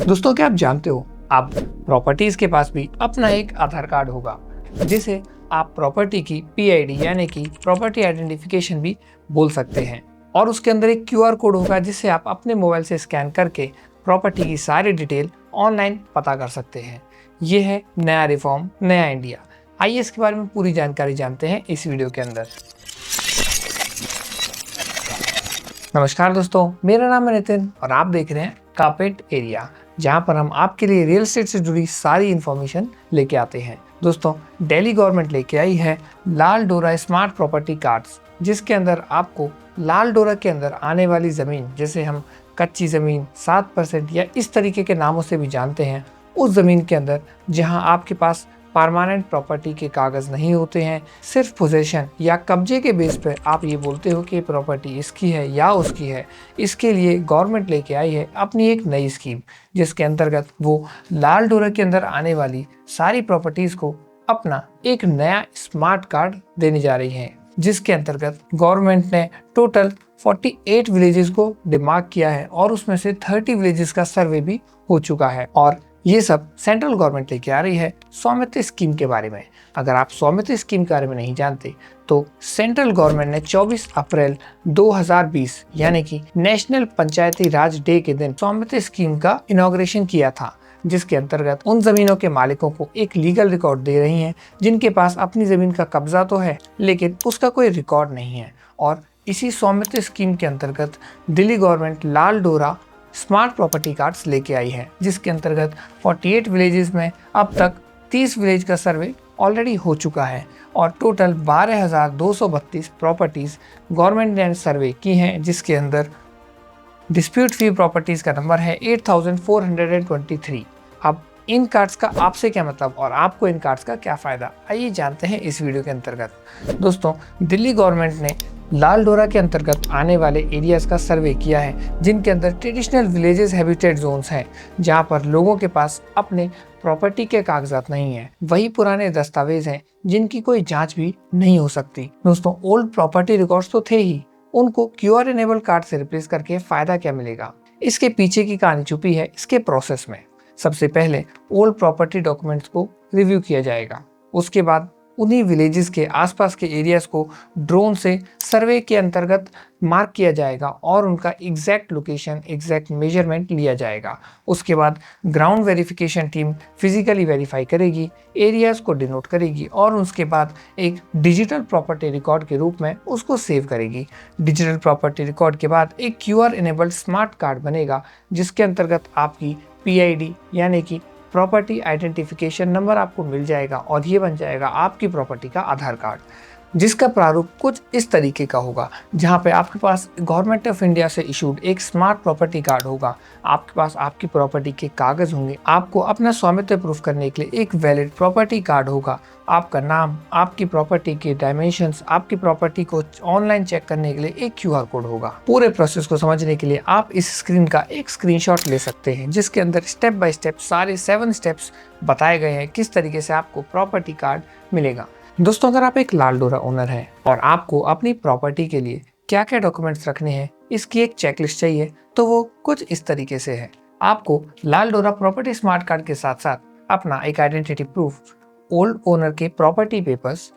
दोस्तों, क्या आप जानते हो, आप प्रॉपर्टीज के पास भी अपना एक आधार कार्ड होगा जिसे आप प्रॉपर्टी की पीआईडी यानी कि प्रॉपर्टी आइडेंटिफिकेशन भी बोल सकते हैं। और उसके अंदर एक क्यूआर कोड होगा जिसे आप अपने मोबाइल से स्कैन करके प्रॉपर्टी की सारी डिटेल ऑनलाइन पता कर सकते हैं। ये है नया रिफॉर्म, नया इंडिया। आइए इसके बारे में पूरी जानकारी जानते हैं इस वीडियो के अंदर। नमस्कार दोस्तों, मेरा नाम है नितिन और आप देख रहे हैं कारपेट एरिया, जहां पर हम आपके लिए रियल एस्टेट से जुड़ी सारी इन्फॉर्मेशन लेके आते हैं। दोस्तों, दिल्ली गवर्नमेंट लेके आई है लाल डोरा स्मार्ट प्रॉपर्टी कार्ड्स, जिसके अंदर आपको लाल डोरा के अंदर आने वाली ज़मीन, जैसे हम कच्ची ज़मीन 7% या इस तरीके के नामों से भी जानते हैं, उस ज़मीन के अंदर जहां आपके पास परमानेंट प्रॉपर्टी के कागज़ नहीं होते हैं, सिर्फ पोजेशन या कब्जे के बेस पर आप ये बोलते हो कि प्रॉपर्टी इसकी है या उसकी है, इसके लिए गवर्नमेंट लेके आई है अपनी एक नई स्कीम, जिसके अंतर्गत वो लाल डोरा के अंदर आने वाली सारी प्रॉपर्टीज़ को अपना एक नया स्मार्ट कार्ड देने जा रही है, जिसके अंतर्गत गवर्नमेंट ने टोटल 48 विलेजेस को डिमार्क किया है और उसमें से 30 विलेजेस का सर्वे भी हो चुका है। और ये सब सेंट्रल गवर्नमेंट लेके आ रही है स्वामित्व स्कीम के बारे में। अगर आप स्वामित्व स्कीम के बारे में नहीं जानते तो सेंट्रल गवर्नमेंट ने 24 अप्रैल 2020 यानी कि नेशनल पंचायती राज डे के दिन स्वामित्व स्कीम का इनॉग्रेशन किया था, जिसके अंतर्गत उन जमीनों के मालिकों को एक लीगल रिकॉर्ड दे रही हैं जिनके पास अपनी जमीन का कब्जा तो है लेकिन उसका कोई रिकॉर्ड नहीं है। और इसी स्वामित्व स्कीम के अंतर्गत दिल्ली गवर्नमेंट लाल डोरा स्मार्ट प्रॉपर्टी कार्ड्स लेके आई है, जिसके अंतर्गत 48 विलेजेस में अब तक 30 विलेज का सर्वे ऑलरेडी हो चुका है और टोटल 12,232 प्रॉपर्टीज गवर्नमेंट ने सर्वे की हैं, जिसके अंदर डिस्प्यूट फ्री प्रॉपर्टीज का नंबर है 8,423। अब इन कार्ड्स का आपसे क्या मतलब और आपको इन कार्ड्स का क्या फ़ायदा, आइए जानते हैं इस वीडियो के अंतर्गत। दोस्तों, दिल्ली गवर्नमेंट ने लाल डोरा के अंतर्गत आने वाले एरियाज़ का सर्वे किया है, जिनके अंदर ट्रेडिशनल विलेजेस हैबिटेट जोन्स हैं, जहां पर लोगों के पास अपने प्रॉपर्टी के कागजात नहीं है, वही पुराने दस्तावेज हैं जिनकी कोई जांच भी नहीं हो सकती। दोस्तों, ओल्ड प्रॉपर्टी रिकॉर्ड्स तो थे ही, उनको क्यूआर इनेबल कार्ड से रिप्लेस करके फ़ायदा क्या मिलेगा, इसके पीछे की कहानी छुपी है इसके प्रोसेस में। सबसे पहले ओल्ड प्रॉपर्टी डॉक्यूमेंट्स को रिव्यू किया जाएगा, उसके बाद उन्हीं विलेजेस के आसपास के एरियाज को ड्रोन से सर्वे के अंतर्गत मार्क किया जाएगा और उनका एग्जैक्ट लोकेशन, एग्जैक्ट मेजरमेंट लिया जाएगा। उसके बाद ground verification team physically verify करेगी, एरियाज को डिनोट करेगी और उसके बाद एक डिजिटल प्रॉपर्टी रिकॉर्ड के रूप में उसको सेव करेगी। डिजिटल प्रॉपर्टी रिकॉर्ड के बाद एक क्यूआर इनेबल्ड स्मार्ट कार्ड बनेगा, जिसके अंतर्गत आपकी पीआईडी यानी कि प्रॉपर्टी आइडेंटिफिकेशन नंबर आपको मिल जाएगा और ये बन जाएगा आपकी प्रॉपर्टी का आधार कार्ड, जिसका प्रारूप कुछ इस तरीके का होगा, जहां पे आपके पास गवर्नमेंट ऑफ इंडिया से इशूड एक स्मार्ट प्रॉपर्टी कार्ड होगा, आपके पास आपकी प्रॉपर्टी के कागज होंगे, आपको अपना स्वामित्व प्रूफ करने के लिए एक वैलिड प्रॉपर्टी कार्ड होगा, आपका नाम, आपकी प्रॉपर्टी के डायमेंशंस, आपकी प्रॉपर्टी को ऑनलाइन चेक करने के लिए एक क्यूआर कोड होगा। पूरे प्रोसेस को समझने के लिए आप इस स्क्रीन का एक स्क्रीनशॉट ले सकते हैं, जिसके अंदर स्टेप बाय स्टेप सारे 7 स्टेप्स बताए गए हैं किस तरीके से आपको प्रॉपर्टी कार्ड मिलेगा। दोस्तों, अगर आप एक लाल डोरा ओनर हैं और आपको अपनी प्रॉपर्टी के लिए क्या क्या डॉक्यूमेंट्स रखने हैं इसकी एक चेकलिस्ट चाहिए, तो वो कुछ इस तरीके से है। आपको लाल डोरा प्रॉपर्टी स्मार्ट कार्ड के साथ साथ अपना एक आइडेंटिटी प्रूफ, ओल्ड ओनर के प्रॉपर्टी पेपर्स,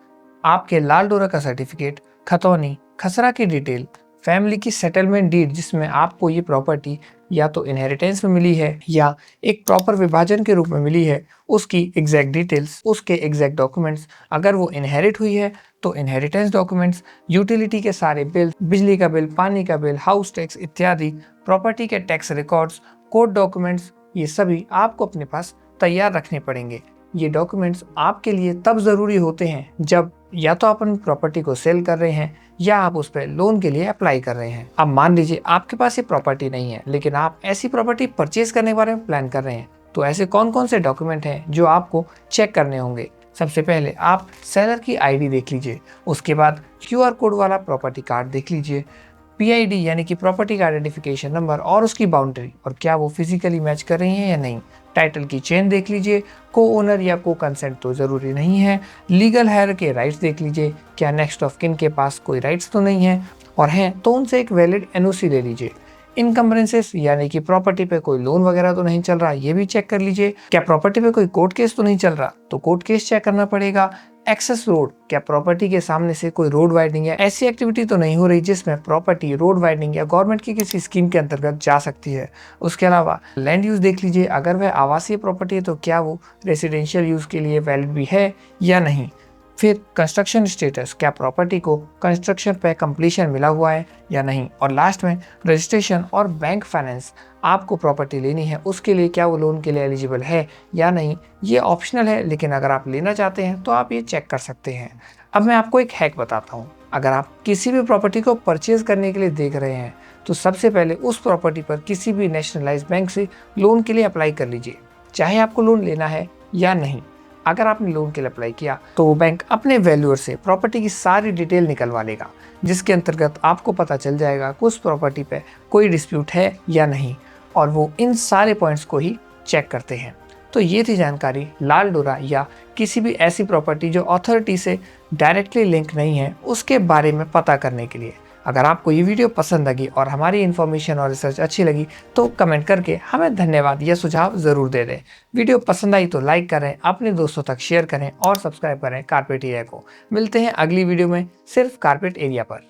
आपके लाल डोरा का सर्टिफिकेट, खतौनी, खसरा की डिटेल, फैमिली की सेटलमेंट डीड जिसमें आपको ये प्रॉपर्टी या तो इनहेरिटेंस में मिली है या एक प्रॉपर विभाजन के रूप में मिली है, उसकी एग्जैक्ट डिटेल्स, उसके एग्जैक्ट डॉक्यूमेंट्स, अगर वो इनहेरिट हुई है तो इनहेरिटेंस डॉक्यूमेंट्स, यूटिलिटी के सारे बिल, बिजली का बिल, पानी का बिल, हाउस टैक्स इत्यादि, प्रॉपर्टी के टैक्स रिकॉर्ड्स, कोर्ट डॉक्यूमेंट्स, ये सभी आपको अपने पास तैयार रखने पड़ेंगे। ये डॉक्यूमेंट्स आपके लिए तब ज़रूरी होते हैं जब या तो आप अपनी प्रॉपर्टी को सेल कर रहे हैं या आप उस पर लोन के लिए अप्लाई कर रहे हैं। अब मान लीजिए आपके पास ये प्रॉपर्टी नहीं है लेकिन आप ऐसी प्रॉपर्टी परचेज करने के बारे में प्लान कर रहे हैं, तो ऐसे कौन कौन से डॉक्यूमेंट हैं जो आपको चेक करने होंगे। सबसे पहले आप सेलर की आईडी देख लीजिए, उसके बाद क्यूआर कोड वाला प्रॉपर्टी कार्ड देख लीजिए, पीआईडी यानी कि प्रॉपर्टी का आइडेंटिफिकेशन नंबर और उसकी बाउंड्री और क्या वो फिजिकली मैच कर रही हैं या नहीं, टाइटल की चेन देख लीजिए, को ओनर या को कंसेंट तो ज़रूरी नहीं है, लीगल हेयर के राइट्स देख लीजिए, क्या नेक्स्ट ऑफ किन के पास कोई राइट्स तो नहीं है, और हैं तो उनसे एक वैलिड एनओसी ले लीजिए। इनकम्बरेंसेस यानी कि प्रॉपर्टी पे कोई लोन वगैरह तो नहीं चल रहा, ये भी चेक कर लीजिए। क्या प्रॉपर्टी पे कोई कोर्ट केस तो नहीं चल रहा, तो कोर्ट केस चेक करना पड़ेगा। एक्सेस रोड, क्या प्रॉपर्टी के सामने से कोई रोड वाइडनिंग या ऐसी एक्टिविटी तो नहीं हो रही जिसमें प्रॉपर्टी रोड वाइडनिंग या गवर्नमेंट की किसी स्कीम के अंतर्गत जा सकती है। उसके अलावा लैंड यूज देख लीजिए, अगर वह आवासीय प्रॉपर्टी है तो क्या वो रेसिडेंशियल यूज के लिए वैलिड भी है या नहीं। फिर कंस्ट्रक्शन स्टेटस, क्या प्रॉपर्टी को कंस्ट्रक्शन पे कंप्लीशन मिला हुआ है या नहीं। और लास्ट में रजिस्ट्रेशन और बैंक फाइनेंस, आपको प्रॉपर्टी लेनी है उसके लिए क्या वो लोन के लिए एलिजिबल है या नहीं। ये ऑप्शनल है, लेकिन अगर आप लेना चाहते हैं तो आप ये चेक कर सकते हैं। अब मैं आपको एक हैक बताता हूँ। अगर आप किसी भी प्रॉपर्टी को परचेज करने के लिए देख रहे हैं तो सबसे पहले उस प्रॉपर्टी पर किसी भी नेशनलाइज्ड बैंक से लोन के लिए अप्लाई कर लीजिए, चाहे आपको लोन लेना है या नहीं। अगर आपने लोन के लिए अप्लाई किया तो वो बैंक अपने वैल्यूअर से प्रॉपर्टी की सारी डिटेल निकलवा लेगा, जिसके अंतर्गत आपको पता चल जाएगा कि उस प्रॉपर्टी पे कोई डिस्प्यूट है या नहीं, और वो इन सारे पॉइंट्स को ही चेक करते हैं। तो ये थी जानकारी लाल डोरा या किसी भी ऐसी प्रॉपर्टी जो अथॉरिटी से डायरेक्टली लिंक नहीं है उसके बारे में पता करने के लिए। अगर आपको ये वीडियो पसंद लगी और हमारी इन्फॉर्मेशन और रिसर्च अच्छी लगी तो कमेंट करके हमें धन्यवाद या सुझाव ज़रूर दे दें। वीडियो पसंद आई तो लाइक करें, अपने दोस्तों तक शेयर करें और सब्सक्राइब करें कारपेट एरिया को। मिलते हैं अगली वीडियो में सिर्फ कारपेट एरिया पर।